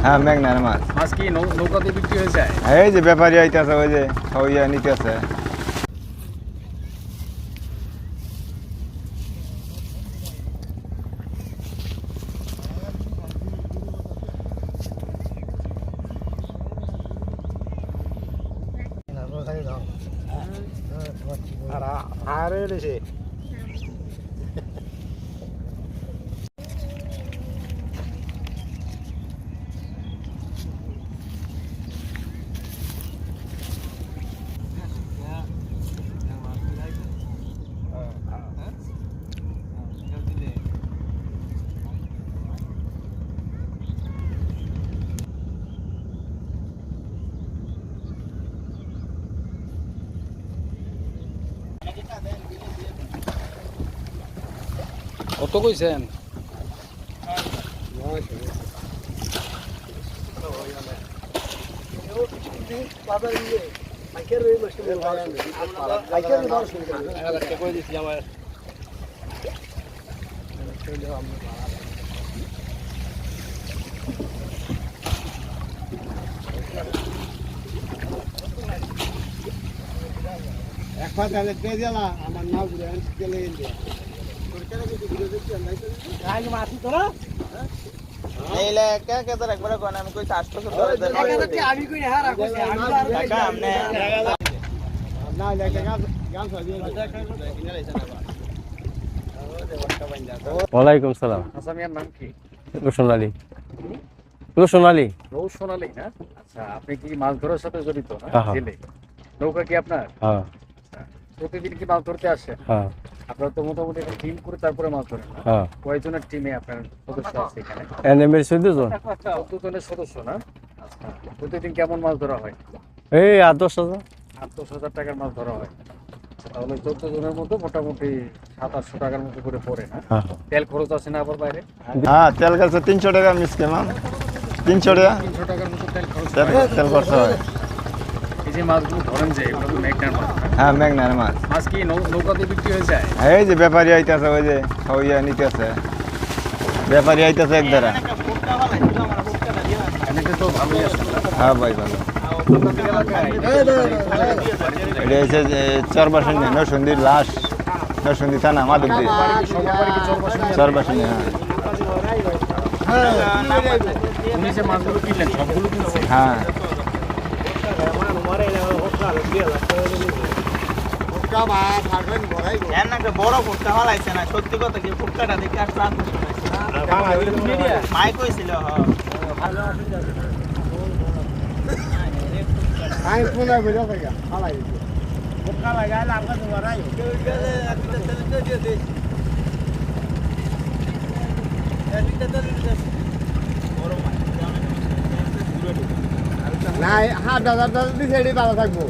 হ্যাঁ মেঘনার মাছ। মাছ কি নৌকাতে বিক্রি হয়ে যায়? এই যে ব্যাপারী আইতেছে, ওই যে সবাই নিতেছে। কত কইছেন? আমার নাম ওয়ালাইকুম সালাম। আসামিয়ার নাম কি? রোশন আলী। রোশন আলী। রৌশন আলী না? আচ্ছা, আপনি কি মাছ ধরার সাথে জড়িত না? হ্যাঁ। জেলে নৌকা কি আপনার? হ্যাঁ প্রতিদিন কি মাছ ধরতে আসেন? হ্যাঁ আপনারা তো মোটামুটি একটা টিম করে তারপরে মাছ ধরেন না? হ্যাঁ। কয়জনের টিমে আপনার সদস্য আছে এখানে? এনএমের 14 জন। 14 জনের সদস্য না? আচ্ছা, প্রতিদিন কেমন মাছ ধরা হয়? এই 8-10 হাজার। 8-10 হাজার টাকার মাছ ধরা হয়। তাহলে 14 জনের মধ্যে মোটামুটি 700-800 টাকার মতো করে পড়ে না? হ্যাঁ তেল খরচ আছে না আবার বাইরে? হ্যাঁ তেল গেছে 300 টাকা মিসকে মাম, 300 টাকা 300 টাকার মতো তেল খরচ তেল হয়। তেল খরচ হয়। এই যে মাছগুলো ধরেন যে এগুলো তো মেঘনার মাছ না? হ্যাঁ মেঘনার মাছ। মাছ কি নৌকাতে বিক্রি হয়ে যায়? এই যে ব্যাপারী আইতেছে, ওই যে সবাই নিতেছে। ব্যাপারী আইতেছে এক দ্বারা। এমনিতে তো ভালোই আছে। হ্যাঁ ভাই ভালো। আপনাদের এলাকায় এটা হচ্ছে চরবাসনী, নরসিংদীর লাশ, নরসিংদী থানা, মাধবদী সবার বাড়ি কি চরবাসনী? চরবাসনী। হ্যাঁ উনি যে মাছগুলো কিনলেন সবগুলো কিনছেন? হ্যাঁ বড় ফুটকা ফালাইছে না, সত্যি কথা কি ফুটকাটা দেখে আসলে মাইক হয়েছিল। আমি ফোনে বেরো ভাইয়া হালাই বোকা লাগাই লাগা তোমারাই না 7,000 দিছে এডি ভালো থাকবো।